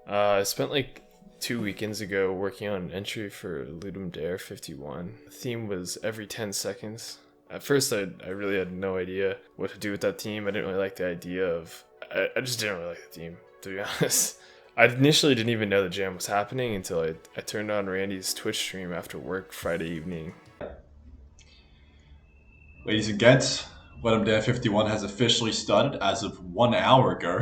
I spent like 2 weekends ago working on an entry for Ludum Dare 51. The theme was every 10 seconds. At first, I really had no idea what to do with that theme. I didn't really like the idea of... I just didn't really like the theme, to be honest. I initially didn't even know the jam was happening until I turned on Randy's Twitch stream after work Friday evening. Ladies and gents, Ludum Dare 51 has officially started as of 1 hour ago.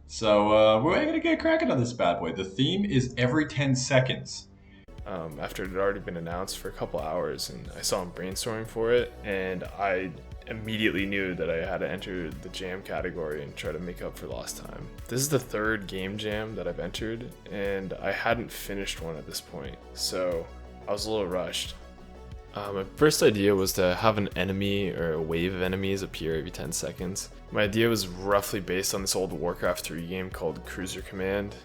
So we're going to get cracking on this bad boy. The theme is every 10 seconds. After it had already been announced for a couple hours, and I saw him brainstorming for it, and I immediately knew that I had to enter the jam category and try to make up for lost time. This is the third game jam that I've entered, and I hadn't finished one at this point, so I was a little rushed. My first idea was to have an enemy or a wave of enemies appear every 10 seconds. My idea was roughly based on this old Warcraft 3 game called Cruiser Command.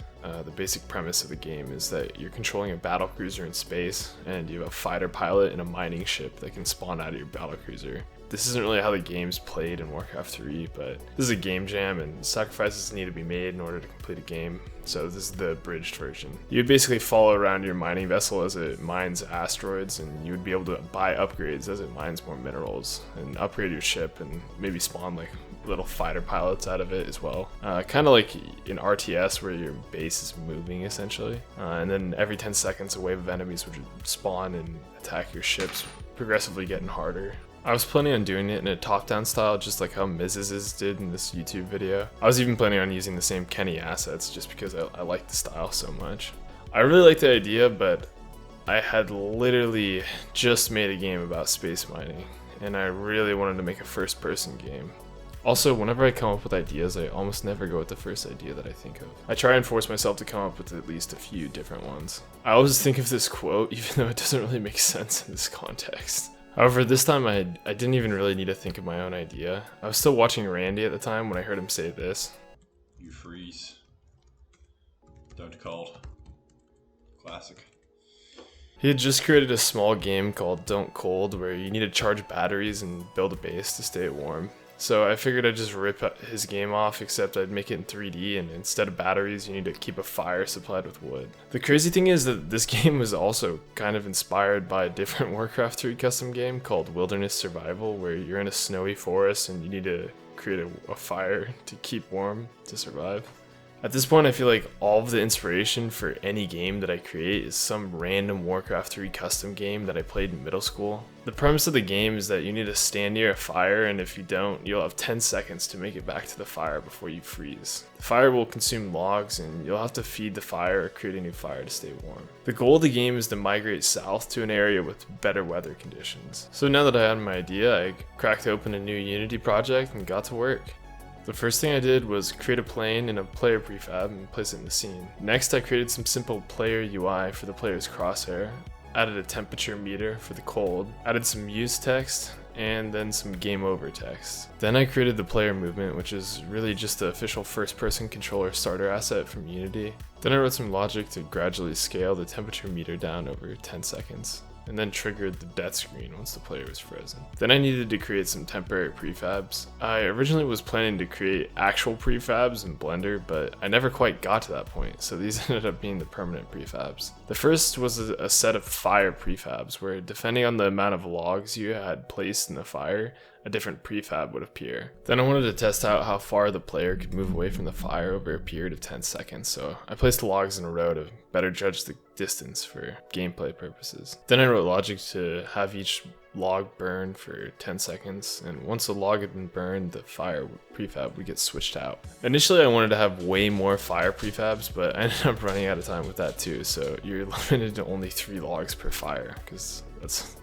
The basic premise of the game is that you're controlling a battle cruiser in space, and you have a fighter pilot and a mining ship that can spawn out of your battle cruiser. This isn't really how the game's played in Warcraft 3, but this is a game jam and sacrifices need to be made in order to complete a game, so this is the abridged version. You would basically follow around your mining vessel as it mines asteroids, and you would be able to buy upgrades as it mines more minerals, and upgrade your ship and maybe spawn like little fighter pilots out of it as well. Kind of like in RTS where your base is moving essentially, and then every 10 seconds a wave of enemies would spawn and attack your ships, progressively getting harder. I was planning on doing it in a top-down style, just like how Mrs. did in this YouTube video. I was even planning on using the same Kenny assets just because I like the style so much. I really like the idea, but I had literally just made a game about space mining, and I really wanted to make a first-person game. Also, whenever I come up with ideas, I almost never go with the first idea that I think of. I try and force myself to come up with at least a few different ones. I always think of this quote, even though it doesn't really make sense in this context. However, this time I didn't even really need to think of my own idea. I was still watching Randy at the time when I heard him say this. You freeze. Don't cold. Classic. He had just created a small game called Don't Cold where you need to charge batteries and build a base to stay warm. So I figured I'd just rip his game off, except I'd make it in 3D, and instead of batteries, you need to keep a fire supplied with wood. The crazy thing is that this game was also kind of inspired by a different Warcraft 3 custom game called Wilderness Survival, where you're in a snowy forest and you need to create a fire to keep warm to survive. At this point, I feel like all of the inspiration for any game that I create is some random Warcraft 3 custom game that I played in middle school. The premise of the game is that you need to stand near a fire, and if you don't, you'll have 10 seconds to make it back to the fire before you freeze. The fire will consume logs, and you'll have to feed the fire or create a new fire to stay warm. The goal of the game is to migrate south to an area with better weather conditions. So now that I had my idea, I cracked open a new Unity project and got to work. The first thing I did was create a plane in a player prefab and place it in the scene. Next, I created some simple player UI for the player's crosshair, added a temperature meter for the cold, added some use text, and then some game over text. Then I created the player movement, which is really just the official first-person controller starter asset from Unity. Then I wrote some logic to gradually scale the temperature meter down over 10 seconds. And then triggered the death screen once the player was frozen. Then I needed to create some temporary prefabs. I originally was planning to create actual prefabs in Blender, but I never quite got to that point, so these ended up being the permanent prefabs. The first was a set of fire prefabs, where depending on the amount of logs you had placed in the fire, a different prefab would appear. Then I wanted to test out how far the player could move away from the fire over a period of 10 seconds, so I placed the logs in a row to better judge the distance for gameplay purposes. Then I wrote logic to have each log burn for 10 seconds, and once the log had been burned, the fire prefab would get switched out. Initially I wanted to have way more fire prefabs, but I ended up running out of time with that too, so you're limited to only 3 logs per fire, because that's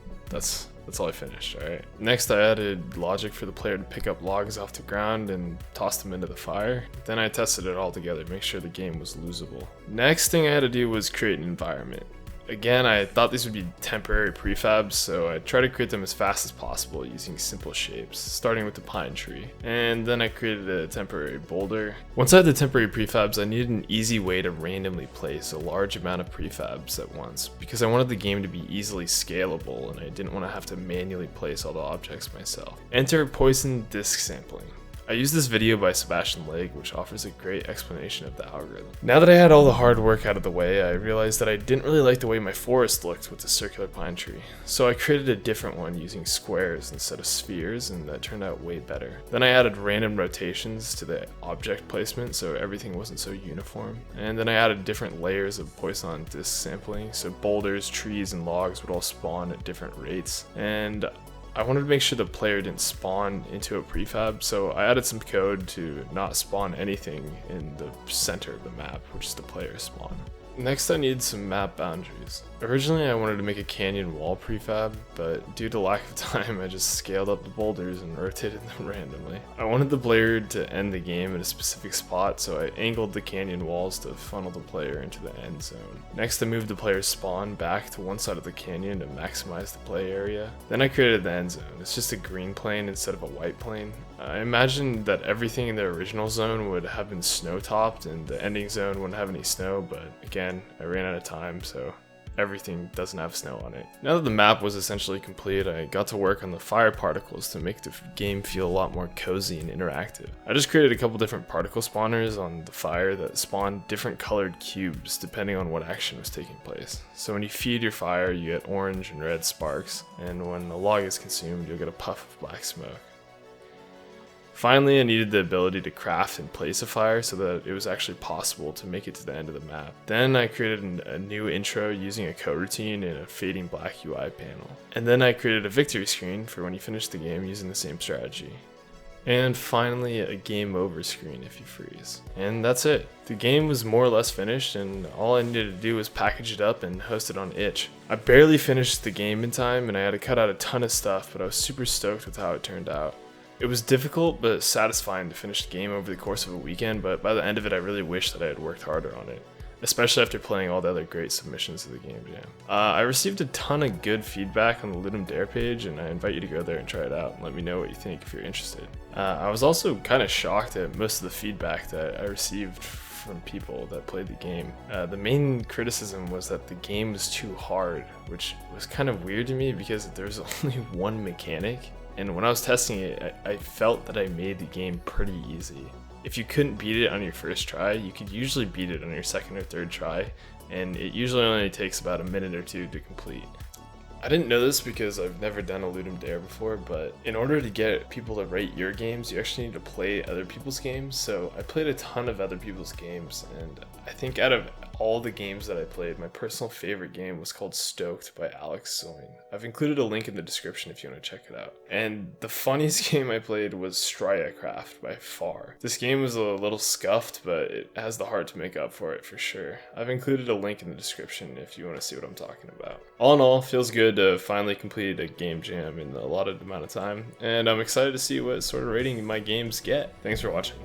all I finished, alright. Next I added logic for the player to pick up logs off the ground and toss them into the fire. Then I tested it all together to make sure the game was losable. Next thing I had to do was create an environment. Again, I thought these would be temporary prefabs, so I tried to create them as fast as possible using simple shapes, starting with the pine tree. And then I created a temporary boulder. Once I had the temporary prefabs, I needed an easy way to randomly place a large amount of prefabs at once, because I wanted the game to be easily scalable and I didn't want to have to manually place all the objects myself. Enter poison disk sampling. I used this video by Sebastian Legg, which offers a great explanation of the algorithm. Now that I had all the hard work out of the way, I realized that I didn't really like the way my forest looked with the circular pine tree. So I created a different one using squares instead of spheres, and that turned out way better. Then I added random rotations to the object placement so everything wasn't so uniform. And then I added different layers of Poisson disk sampling, so boulders, trees, and logs would all spawn at different rates. And I wanted to make sure the player didn't spawn into a prefab, so I added some code to not spawn anything in the center of the map, which is the player spawn. Next, I needed some map boundaries. Originally, I wanted to make a canyon wall prefab, but due to lack of time, I just scaled up the boulders and rotated them randomly. I wanted the player to end the game at a specific spot, so I angled the canyon walls to funnel the player into the end zone. Next, I moved the player's spawn back to one side of the canyon to maximize the play area. Then I created the end zone. It's just a green plane instead of a white plane. I imagined that everything in the original zone would have been snow-topped and the ending zone wouldn't have any snow, but again, I ran out of time, so everything doesn't have snow on it. Now that the map was essentially complete, I got to work on the fire particles to make the game feel a lot more cozy and interactive. I just created a couple different particle spawners on the fire that spawned different colored cubes depending on what action was taking place. So when you feed your fire, you get orange and red sparks, and when the log is consumed, you'll get a puff of black smoke. Finally, I needed the ability to craft and place a fire so that it was actually possible to make it to the end of the map. Then I created a new intro using a coroutine and a fading black UI panel. And then I created a victory screen for when you finish the game using the same strategy. And finally, a game over screen if you freeze. And that's it. The game was more or less finished, and all I needed to do was package it up and host it on itch. I barely finished the game in time, and I had to cut out a ton of stuff, but I was super stoked with how it turned out. It was difficult but satisfying to finish the game over the course of a weekend, but by the end of it I really wish that I had worked harder on it, especially after playing all the other great submissions to the game jam. I received a ton of good feedback on the Ludum Dare page, and I invite you to go there and try it out and let me know what you think if you're interested. I was also kind of shocked at most of the feedback that I received from people that played the game. The main criticism was that the game was too hard, which was kind of weird to me because there's only one mechanic. And when I was testing it, I felt that I made the game pretty easy. If you couldn't beat it on your first try, you could usually beat it on your second or third try, and it usually only takes about a minute or two to complete. I didn't know this because I've never done a Ludum Dare before, but in order to get people to rate your games, you actually need to play other people's games. So I played a ton of other people's games, and I think out of all the games that I played, my personal favorite game was called Stoked by Alex Zoin. I've included a link in the description if you want to check it out. And the funniest game I played was Strayacraft by far. This game was a little scuffed, but it has the heart to make up for it for sure. I've included a link in the description if you want to see what I'm talking about. All in all, feels good to finally complete a game jam in the allotted amount of time, and I'm excited to see what sort of rating my games get. Thanks for watching.